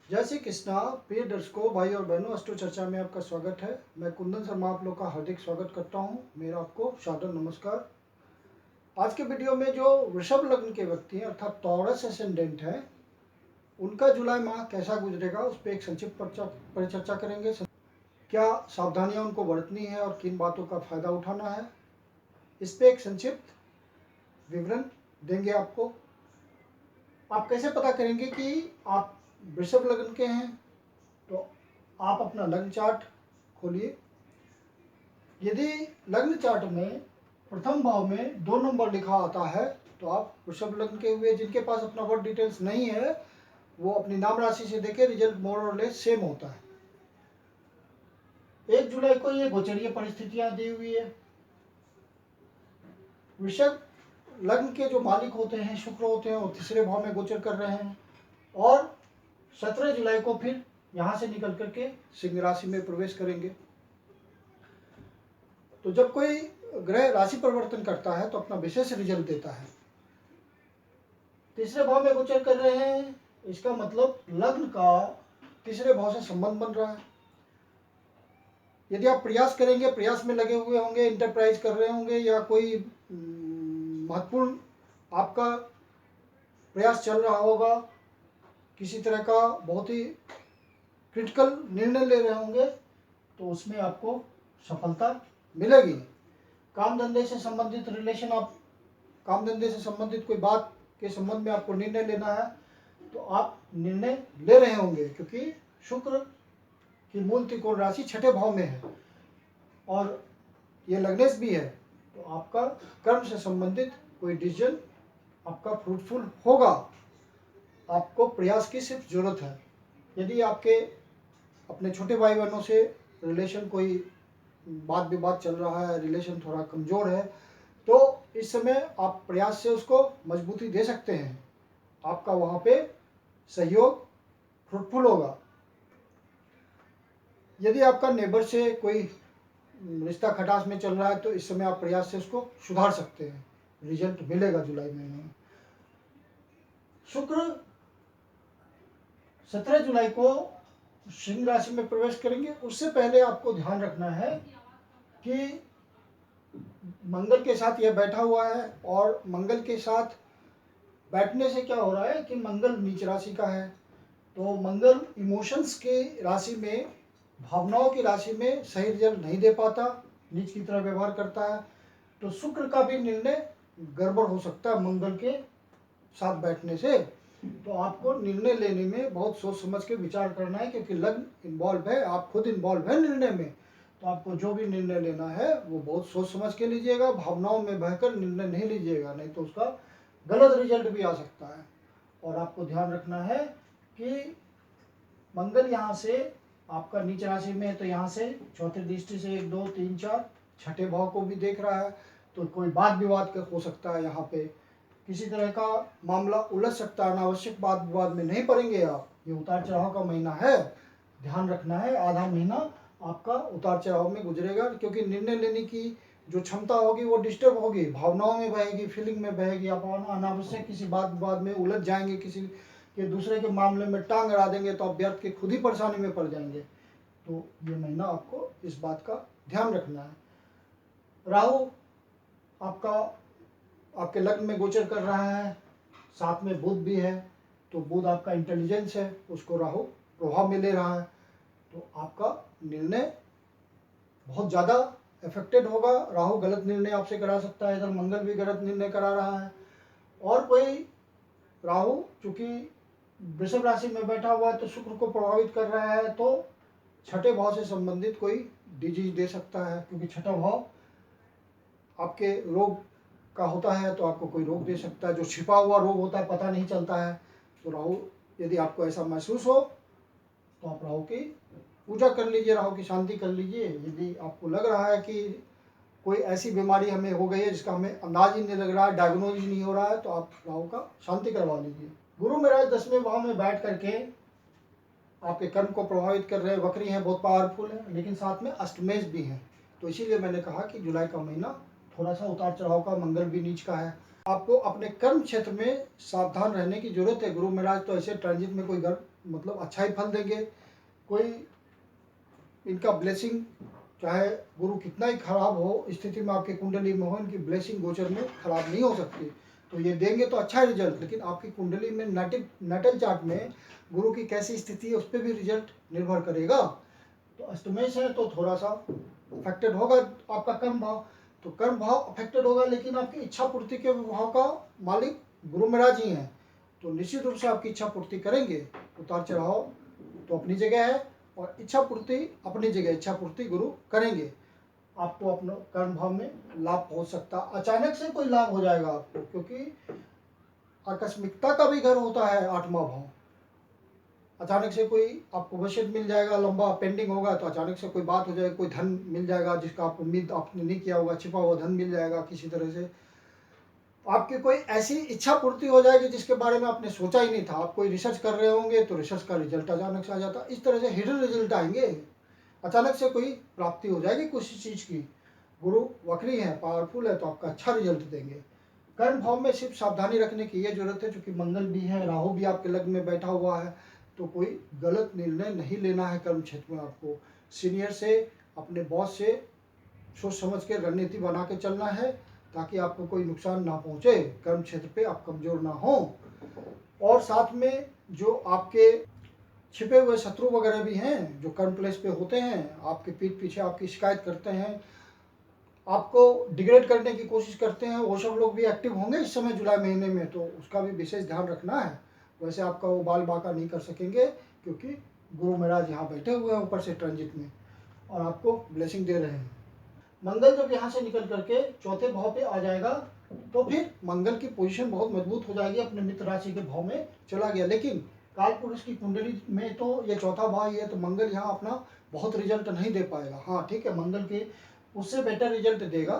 जय श्री कृष्णा। प्रिय दर्शकों, भाई और बहनों, अष्टो चर्चा में आपका स्वागत है। मैं कुंदन शर्मा आप लोग का हार्दिक स्वागत करता हूं। मेरा आपको सादर नमस्कार। आज के वीडियो में जो वृषभ लग्न के व्यक्ति हैं अर्थात टॉरस एसेंडेंट हैं, उनका जुलाई माह कैसा गुजरेगा उस पर एक संक्षिप्त परिचर्चा करेंगे। क्या सावधानियां उनको बरतनी है और किन बातों का फायदा उठाना है, इस पर एक संक्षिप्त विवरण देंगे आपको। आप कैसे पता करेंगे कि आप वृषभ लग्न के हैं? तो आप अपना लग्न चार्ट खोलिए। यदि लग्न चार्ट में प्रथम भाव में 2 नंबर लिखा आता है तो आप वृषभ लग्न के हुए। जिनके पास अपना बर्थ डिटेल्स नहीं है वो अपनी नाम राशि से देखें, रिजल्ट मोर और लेस सेम होता है। 1 जुलाई को ये गोचरीय परिस्थितियां दी हुई है। वृषभ लग्न के जो मालिक होते हैं शुक्र होते हैं, वो तीसरे भाव में गोचर कर रहे हैं और 17 जुलाई को फिर यहां से निकल करके सिंह राशि में प्रवेश करेंगे। तो जब कोई ग्रह राशि परिवर्तन करता है तो अपना विशेष रिजल्ट देता है। तीसरे भाव में गोचर कर रहे हैं, इसका मतलब लग्न का तीसरे भाव से संबंध बन रहा है। यदि आप प्रयास करेंगे, प्रयास में लगे हुए होंगे, इंटरप्राइज कर रहे होंगे या कोई महत्वपूर्ण आपका प्रयास चल रहा होगा, किसी तरह का बहुत ही क्रिटिकल निर्णय ले रहे होंगे, तो उसमें आपको सफलता मिलेगी। काम धंधे से संबंधित रिलेशन, आप काम धंधे से संबंधित कोई बात के संबंध में आपको निर्णय लेना है तो आप निर्णय ले रहे होंगे, क्योंकि शुक्र की मूल त्रिकोण राशि 6ठे भाव में है और ये लग्नेश भी है। तो आपका कर्म से संबंधित कोई डिसीजन आपका फ्रूटफुल होगा। आपको प्रयास की सिर्फ जरूरत है। यदि आपके अपने छोटे भाई बहनों से रिलेशन कोई बात विवाद चल रहा है, रिलेशन थोड़ा कमजोर है, तो इस समय आप प्रयास से उसको मजबूती दे सकते हैं। आपका वहाँ पे सहयोग फ्रूटफुल होगा। यदि आपका नेबर से कोई रिश्ता खटास में चल रहा है तो इस समय आप प्रयास से उसको सुधार सकते हैं, रिजल्ट मिलेगा जुलाई महीने में। शुक्र 17 जुलाई को सिंह राशि में प्रवेश करेंगे। उससे पहले आपको ध्यान रखना है कि मंगल के साथ यह बैठा हुआ है और मंगल के साथ बैठने से क्या हो रहा है कि मंगल नीच राशि का है, तो मंगल इमोशंस के राशि में, भावनाओं की राशि में सही रिजल्ट नहीं दे पाता, नीच की तरह व्यवहार करता है। तो शुक्र का भी निर्णय गड़बड़ हो सकता है मंगल के साथ बैठने से। तो आपको निर्णय लेने में बहुत सोच समझ के विचार करना है, क्योंकि लग्न इन्वॉल्व है, आप खुद इन्वॉल्व है निर्णय में। तो आपको जो भी निर्णय लेना है वो बहुत सोच समझ के लीजिएगा, भावनाओं में बहकर निर्णय नहीं लीजिएगा, नहीं तो उसका गलत रिजल्ट भी आ सकता है। और आपको ध्यान रखना है कि मंगल यहाँ से आपका नीच राशि में है, तो यहाँ से चौथी दृष्टि से 1 2 3 4 छठे भाव को भी देख रहा है, तो कोई वाद विवाद हो सकता है। यहाँ पे किसी तरह का मामला उलझ सकता है, अनावश्यक वाद विवाद में नहीं पड़ेंगे आप। ये उतार चढ़ाव का महीना है, ध्यान रखना है। आधा महीना आपका उतार चढ़ाव में गुजरेगा, क्योंकि निर्णय लेने की जो क्षमता होगी वो डिस्टर्ब होगी, भावनाओं में बहेगी, फीलिंग में बहेगी। आप अनावश्यक किसी बात विवाद में उलझ जाएंगे, किसी के दूसरे के मामले में टांग अड़ा देंगे, तो आप व्यर्थ के खुद ही परेशानी में पड़ जाएंगे। तो ये महीना आपको इस बात का ध्यान रखना है। राहु आपका आपके लग्न में गोचर कर रहा है, साथ में बुध भी है, तो बुध आपका इंटेलिजेंस है, उसको राहु प्रभाव में ले रहा है। तो आपका निर्णय बहुत ज़्यादा अफेक्टेड होगा। राहु गलत निर्णय आपसे करा सकता है, इधर मंगल भी गलत निर्णय करा रहा है। और कोई राहु चूंकि वृषभ राशि में बैठा हुआ है तो शुक्र को प्रभावित कर रहा है, तो छठे भाव से संबंधित कोई डिजीज दे सकता है, क्योंकि छठा भाव आपके रोग का होता है, तो आपको कोई रोग दे सकता है, जो छिपा हुआ रोग होता है, पता नहीं चलता है। तो राहु, यदि आपको ऐसा महसूस हो तो आप राहु की पूजा कर लीजिए, राहु की शांति कर लीजिए। यदि आपको लग रहा है कि कोई ऐसी बीमारी हमें हो गई है जिसका हमें अंदाज ही नहीं लग रहा है, डायग्नोज ही नहीं हो रहा है, तो आप राहु का शांति करवा लीजिए। गुरु महाराज 10वें भाव में बैठ करके आपके कर्म को प्रभावित कर रहे हैं, वक्री हैं, बहुत पावरफुल है, लेकिन साथ में अष्टमेश भी हैं। तो इसीलिए मैंने कहा कि जुलाई का महीना थोड़ा सा उतार चढ़ाव का, मंगल भी नीच का है। आपको अपने कर्म क्षेत्र में सावधान रहने की जरूरत है। गुरु महाराज तो ऐसे ट्रांजिट में कोई मतलब अच्छा ही फल देंगे। कोई इनका ब्लेसिंग, चाहे गुरु कितना ही खराब हो स्थिति में आपकी कुंडली में हो, इनकी ब्लेसिंग गोचर में खराब नहीं हो सकती। तो ये देंगे तो अच्छा रिजल्ट, लेकिन आपकी कुंडली में नटल चार्ट में गुरु की कैसी स्थिति है उस पर भी रिजल्ट निर्भर करेगा। तो अष्टमेश है तो थोड़ा सा अफेक्टेड होगा आपका कर्म भाव, तो कर्म भाव अफेक्टेड होगा, लेकिन आपकी इच्छा पूर्ति के भाव का मालिक गुरु महाराज ही हैं, तो निश्चित रूप से आपकी इच्छा पूर्ति करेंगे। उतार चढ़ाव तो अपनी जगह है और इच्छा पूर्ति अपनी जगह, इच्छा पूर्ति गुरु करेंगे। आपको अपने कर्म भाव में लाभ पहुंच सकता, अचानक से कोई लाभ हो जाएगा आपको, क्योंकि आकस्मिकता का भी घर होता है आठवां भाव। अचानक से कोई आपको वशियत मिल जाएगा, लंबा पेंडिंग होगा तो अचानक से कोई बात हो जाएगी, कोई धन मिल जाएगा जिसका आप उम्मीद आपने नहीं किया होगा, छिपा हुआ धन मिल जाएगा किसी तरह से। आपकी कोई ऐसी इच्छा पूर्ति हो जाएगी जिसके बारे में आपने सोचा ही नहीं था। आप कोई रिसर्च कर रहे होंगे तो रिसर्च का रिजल्ट अचानक से आ जाता, इस तरह से हिडन रिजल्ट आएंगे। अचानक से कोई प्राप्ति हो जाएगी किसी चीज़ की। गुरु वक्री है, पावरफुल है, तो आपका अच्छा रिजल्ट देंगे। कर्म भाव में सिर्फ सावधानी रखने की ये जरूरत है, क्योंकि मंगल भी है, राहु भी आपके लग्न में बैठा हुआ है, तो कोई गलत निर्णय नहीं लेना है कर्म क्षेत्र में। आपको सीनियर से, अपने बॉस से सोच समझ के रणनीति बना के चलना है, ताकि आपको कोई नुकसान ना पहुंचे, कर्म क्षेत्र पे आप कमजोर ना हो। और साथ में जो आपके छिपे हुए शत्रु वगैरह भी हैं जो कर्म प्लेस पे होते हैं, आपके पीठ पीछे आपकी शिकायत करते हैं, आपको डिग्रेड करने की कोशिश करते हैं, वो सब लोग भी एक्टिव होंगे इस समय जुलाई महीने में, तो उसका भी विशेष ध्यान रखना है। वैसे आपका वो बाल बाका नहीं कर सकेंगे, क्योंकि गुरु महाराज यहाँ बैठे हुए हैं ऊपर से ट्रांजिट में और आपको ब्लेसिंग दे रहे हैं। मंगल जब यहाँ से निकल करके चौथे भाव पे आ जाएगा तो फिर मंगल की पोजीशन बहुत मजबूत हो जाएगी, अपने मित्र राशि के भाव में चला गया। लेकिन काल पुरुष की कुंडली में तो ये चौथा भाव ही है, तो मंगल यहाँ अपना बहुत रिजल्ट नहीं दे पाएगा। हाँ ठीक है, मंगल के उससे बेटर रिजल्ट देगा,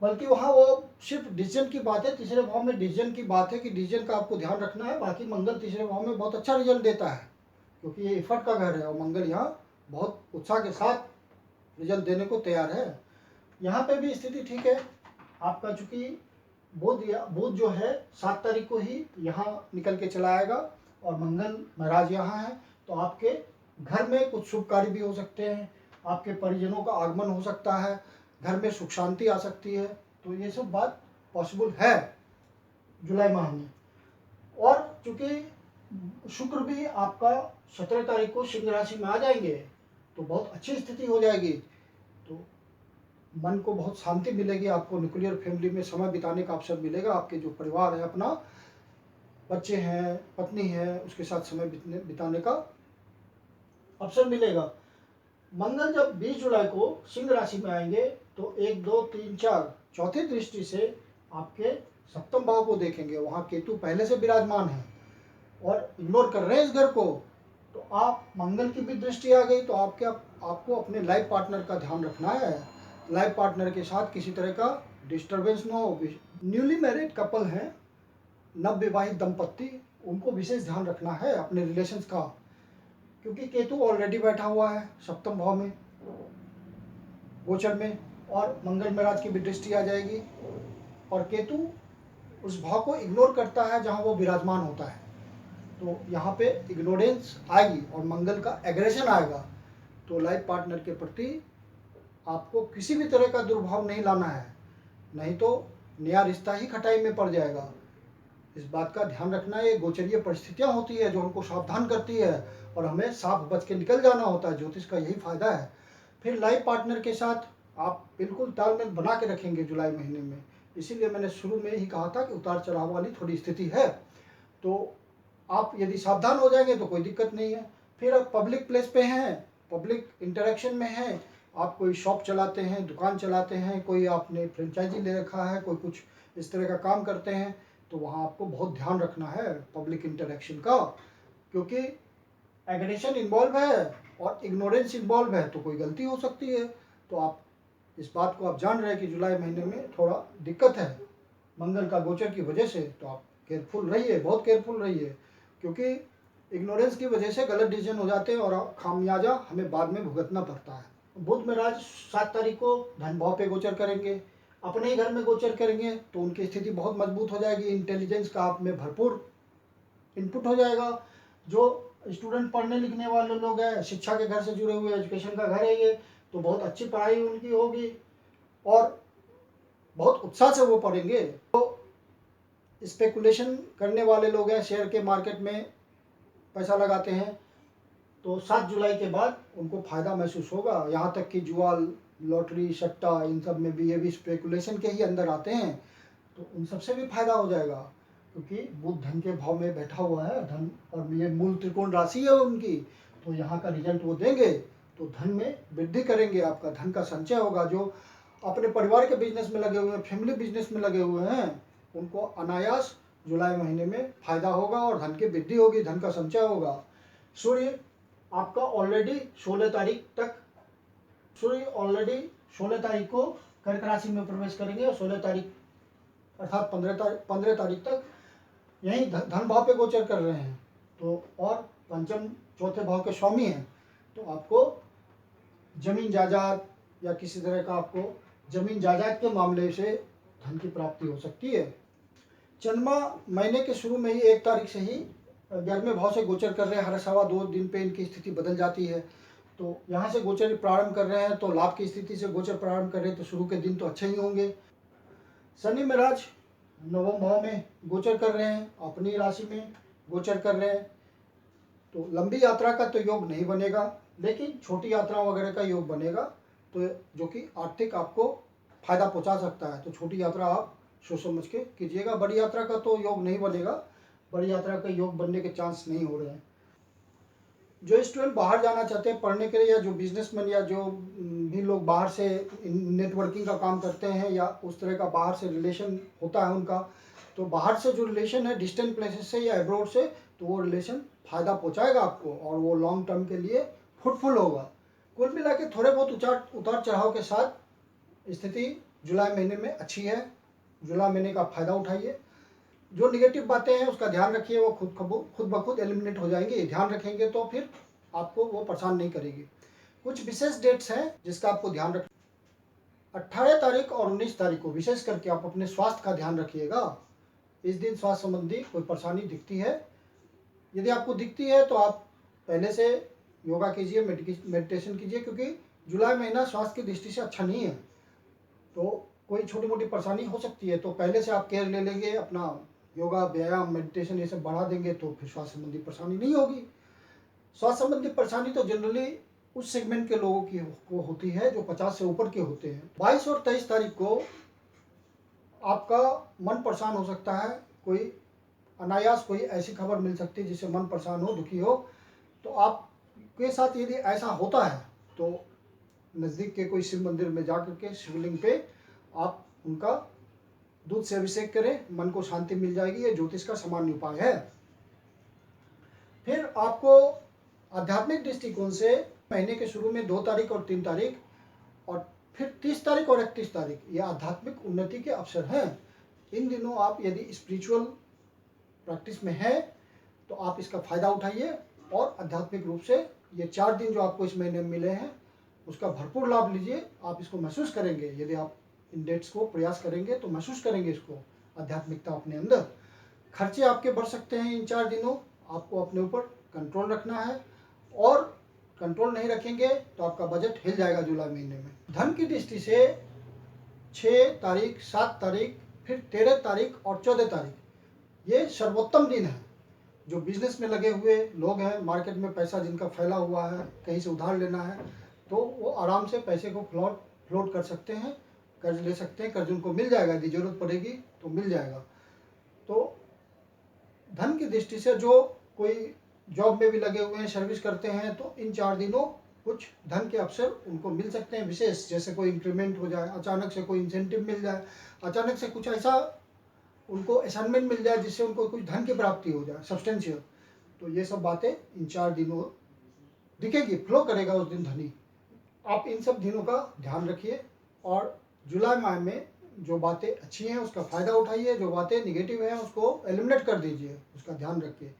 बल्कि वहाँ वो सिर्फ डिसीजन की बात है। तीसरे भाव में डिसीजन की बात है कि डिसीजन का आपको ध्यान रखना है। बाकी मंगल तीसरे भाव में बहुत अच्छा रिजल्ट देता है, क्योंकि ये इफर्ट का घर है और मंगल यहाँ बहुत उत्साह के साथ रिजल्ट देने को तैयार है। यहाँ पे भी स्थिति ठीक है आपका, चूंकि बुध जो है 7 तारीख को ही यहाँ निकल के चला आएगा और मंगल महाराज यहाँ है, तो आपके घर में कुछ शुभ कार्य भी हो सकते हैं, आपके परिजनों का आगमन हो सकता है, घर में सुख शांति आ सकती है, तो ये सब बात पॉसिबल है जुलाई माह में। और चूंकि शुक्र भी आपका 17 तारीख को सिंह राशि में आ जाएंगे, तो बहुत अच्छी स्थिति हो जाएगी, तो मन को बहुत शांति मिलेगी, आपको न्यूक्लियर फैमिली में समय बिताने का अवसर मिलेगा। आपके जो परिवार है, अपना बच्चे हैं, पत्नी है, उसके साथ समय बिताने का अवसर मिलेगा। मंगल जब 20 जुलाई को सिंह राशि में आएंगे तो 1 2 3 4 चौथी दृष्टि से आपके सप्तम भाव को देखेंगे। वहाँ केतु पहले से विराजमान है और इग्नोर कर रहे हैं इस घर को, तो आप मंगल की भी दृष्टि आ गई, तो आपको अपने लाइफ पार्टनर का ध्यान रखना है। लाइफ पार्टनर के साथ किसी तरह का डिस्टर्बेंस ना हो। न्यूली मैरिड कपल हैं, नवविवाहित दंपत्ति, उनको विशेष ध्यान रखना है अपने रिलेशंस का, क्योंकि केतु ऑलरेडी बैठा हुआ है सप्तम भाव में गोचर में, और मंगल महाराज की भी दृष्टि आ जाएगी, और केतु उस भाव को इग्नोर करता है जहाँ वो विराजमान होता है, तो यहाँ पे इग्नोरेंस आएगी और मंगल का एग्रेशन आएगा। तो लाइफ पार्टनर के प्रति आपको किसी भी तरह का दुर्भाव नहीं लाना है, नहीं तो नया रिश्ता ही खटाई में पड़ जाएगा। इस बात का ध्यान रखना है। ये गोचरीय परिस्थितियाँ होती है जो हमको सावधान करती है और हमें साफ बच के निकल जाना होता है। ज्योतिष का यही फायदा है। फिर लाइफ पार्टनर के साथ आप बिल्कुल तालमेल बना के रखेंगे जुलाई महीने में, इसीलिए मैंने शुरू में ही कहा था कि उतार चढ़ाव वाली थोड़ी स्थिति है, तो आप यदि सावधान हो जाएंगे तो कोई दिक्कत नहीं है। फिर आप पब्लिक प्लेस पे हैं, पब्लिक इंटरेक्शन में हैं, आप कोई शॉप चलाते हैं, दुकान चलाते हैं, कोई आपने फ्रेंचाइजी ले रखा है, कोई कुछ इस तरह का काम करते हैं, तो वहाँ आपको बहुत ध्यान रखना है पब्लिक इंटरेक्शन का, क्योंकि एग्रेशन इन्वॉल्व है और इग्नोरेंस इन्वॉल्व है, तो कोई गलती हो सकती है। तो आप इस बात को आप जान रहे हैं कि जुलाई महीने में थोड़ा दिक्कत है मंगल का गोचर की वजह से, तो आप केयरफुल रहिए, बहुत केयरफुल रहिए, क्योंकि इग्नोरेंस की वजह से गलत डिसीजन हो जाते हैं और खामियाजा हमें बाद में भुगतना पड़ता है। बुध महाराज 7 तारीख को धन भाव पे गोचर करेंगे अपने ही घर में गोचर करेंगे तो उनकी स्थिति बहुत मजबूत हो जाएगी, इंटेलिजेंस का आप में भरपूर इनपुट हो जाएगा। जो स्टूडेंट पढ़ने लिखने वाले लोग हैं, शिक्षा के घर से जुड़े हुए, एजुकेशन का घर है ये, तो बहुत अच्छी पढ़ाई उनकी होगी और बहुत उत्साह से वो पढ़ेंगे। तो स्पेकुलेशन करने वाले लोग हैं, शेयर के मार्केट में पैसा लगाते हैं, तो 7 जुलाई के बाद उनको फ़ायदा महसूस होगा। यहाँ तक कि जुआ, लॉटरी, सट्टा, इन सब में भी ये भी स्पेकुलेशन के ही अंदर आते हैं, तो उन सबसे भी फायदा हो जाएगा, क्योंकि बुध धन के भाव में बैठा हुआ है, धन और ये मूल त्रिकोण राशि है उनकी, तो यहाँ का रिजल्ट वो देंगे तो धन में वृद्धि करेंगे, आपका धन का संचय होगा। जो अपने परिवार के बिजनेस में लगे हुए हैं, फैमिली बिजनेस में लगे हुए हैं, उनको अनायास जुलाई महीने में फायदा होगा और धन की वृद्धि होगी, धन का संचय होगा। सूर्य आपका ऑलरेडी 16 तारीख तक, सूर्य ऑलरेडी 16 तारीख को कर्क राशि में प्रवेश करेंगे और 16 तारीख अर्थात 15 तारीख तक यही धन भाव पे गोचर कर रहे हैं, तो और पंचम चौथे भाव के स्वामी हैं, तो आपको जमीन जायदाद या किसी तरह का आपको जमीन जायदाद के मामले से धन की प्राप्ति हो सकती है। चंद्रमा महीने के शुरू में ही 1 तारीख से ही 11वें भाव से गोचर कर रहे हैं, हर 2.25 दिन पे इनकी स्थिति बदल जाती है। तो यहाँ से गोचर प्रारंभ कर रहे हैं, तो लाभ की स्थिति से गोचर प्रारंभ कर रहे हैं, तो शुरू के दिन तो अच्छे ही होंगे। शनि महाराज 9वें भाव में गोचर कर रहे हैं, अपनी राशि में गोचर कर रहे हैं, तो लंबी यात्रा का तो योग नहीं बनेगा, लेकिन छोटी यात्रा वगैरह का योग बनेगा, तो जो कि आर्थिक आपको फायदा पहुंचा सकता है। तो छोटी यात्रा आप सोच समझ के कीजिएगा, बड़ी यात्रा का तो योग नहीं बनेगा, बड़ी यात्रा का योग बनने के चांस नहीं हो रहे हैं। जो स्टूडेंट बाहर जाना चाहते हैं पढ़ने के लिए, या जो बिजनेसमैन या जो भी लोग बाहर से नेटवर्किंग का काम करते हैं या उस तरह का बाहर से रिलेशन होता है उनका, तो बाहर से जो रिलेशन है डिस्टेंट प्लेसेस से या एब्रोड से, तो वो रिलेशन फ़ायदा पहुंचाएगा आपको और वो लॉन्ग टर्म के लिए फ्रूटफुल होगा। कुल मिला के थोड़े बहुत उतार चढ़ाव के साथ स्थिति जुलाई महीने में अच्छी है, जुलाई महीने का फ़ायदा उठाइए। जो निगेटिव बातें हैं उसका ध्यान रखिए, वो खुद ब खुद एलिमिनेट हो जाएंगी, ध्यान रखेंगे तो फिर आपको वो परेशान नहीं करेगी। कुछ विशेष डेट्स हैं जिसका आपको ध्यान रखना। 18 तारीख और 19 तारीख को विशेष करके आप अपने स्वास्थ्य का ध्यान रखिएगा। इस दिन स्वास्थ्य संबंधी कोई परेशानी दिखती है, यदि आपको दिखती है तो आप पहले से योगा कीजिए, मेडिटेशन कीजिए, क्योंकि जुलाई महीना स्वास्थ्य की दृष्टि से अच्छा नहीं है, तो कोई छोटी मोटी परेशानी हो सकती है, तो पहले से आप केयर ले लेंगे, अपना योगा, व्यायाम, मेडिटेशन ये सब बढ़ा देंगे, तो फिर स्वास्थ्य संबंधी परेशानी नहीं होगी। स्वास्थ्य संबंधी परेशानी तो जनरली उस सेगमेंट के लोगों की को होती है जो 50 से ऊपर के होते हैं। 22 और 23 तारीख को आपका मन परेशान हो सकता है, कोई अनायास कोई ऐसी खबर मिल सकती है जिससे मन परेशान हो, दुखी हो, तो आपके साथ यदि ऐसा होता है तो नज़दीक के कोई शिव मंदिर में जाकर के शिवलिंग पे आप उनका दूध से अभिषेक करें, मन को शांति मिल जाएगी। ये ज्योतिष का सामान्य उपाय है। फिर आपको आध्यात्मिक दृष्टिकोण से महीने के शुरू में 2 तारीख और 3 तारीख और फिर 30 तारीख और 31 तारीख ये आध्यात्मिक उन्नति के अवसर हैं। इन दिनों आप यदि स्पिरिचुअल प्रैक्टिस में हैं तो आप इसका फ़ायदा उठाइए और आध्यात्मिक रूप से ये 4 दिन जो आपको इस महीने में मिले हैं उसका भरपूर लाभ लीजिए। आप इसको महसूस करेंगे, यदि आप इन डेट्स को प्रयास करेंगे तो महसूस करेंगे इसको, आध्यात्मिकता अपने अंदर। खर्चे आपके बढ़ सकते हैं इन 4 दिनों, आपको अपने ऊपर कंट्रोल रखना है, और कंट्रोल नहीं रखेंगे तो आपका बजट हिल जाएगा जुलाई महीने में। धन की दृष्टि से 6 तारीख, 7 तारीख, फिर 13 तारीख और 14 तारीख ये सर्वोत्तम दिन है। जो बिजनेस में लगे हुए लोग हैं, मार्केट में पैसा जिनका फैला हुआ है, कहीं से उधार लेना है, तो वो आराम से पैसे को फ्लोट कर सकते हैं, कर्ज ले सकते हैं, कर्ज उनको मिल जाएगा, यदि जरूरत पड़ेगी तो मिल जाएगा। तो धन की दृष्टि से जो कोई जॉब में भी लगे हुए हैं, सर्विस करते हैं, तो इन 4 दिनों कुछ धन के अवसर उनको मिल सकते हैं विशेष, जैसे कोई इंक्रीमेंट हो जाए, अचानक से कोई इंसेंटिव मिल जाए, अचानक से कुछ ऐसा उनको असाइनमेंट मिल जाए जिससे उनको कुछ धन की प्राप्ति हो जाए सब्सटेंशियल। तो ये सब बातें इन 4 दिनों दिखेगी, फ्लो करेगा उस दिन धनी। आप इन सब दिनों का ध्यान रखिए और जुलाई माह में जो बातें अच्छी हैं उसका फ़ायदा उठाइए, जो बातें निगेटिव हैं उसको एलिमिनेट कर दीजिए, उसका ध्यान रखिए।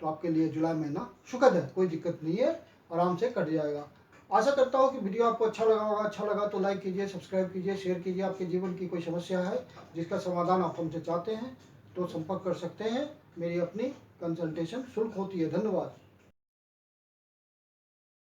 तो आपके लिए जुलाई महीना सुखद है, कोई दिक्कत नहीं है, आराम से कट जाएगा। आशा करता हूँ कि वीडियो आपको अच्छा लगा होगा। अच्छा लगा तो लाइक कीजिए, सब्सक्राइब कीजिए, शेयर कीजिए। आपके जीवन की कोई समस्या है जिसका समाधान आप हमसे चाहते हैं तो संपर्क कर सकते हैं। मेरी अपनी कंसल्टेशन शुल्क होती है। धन्यवाद।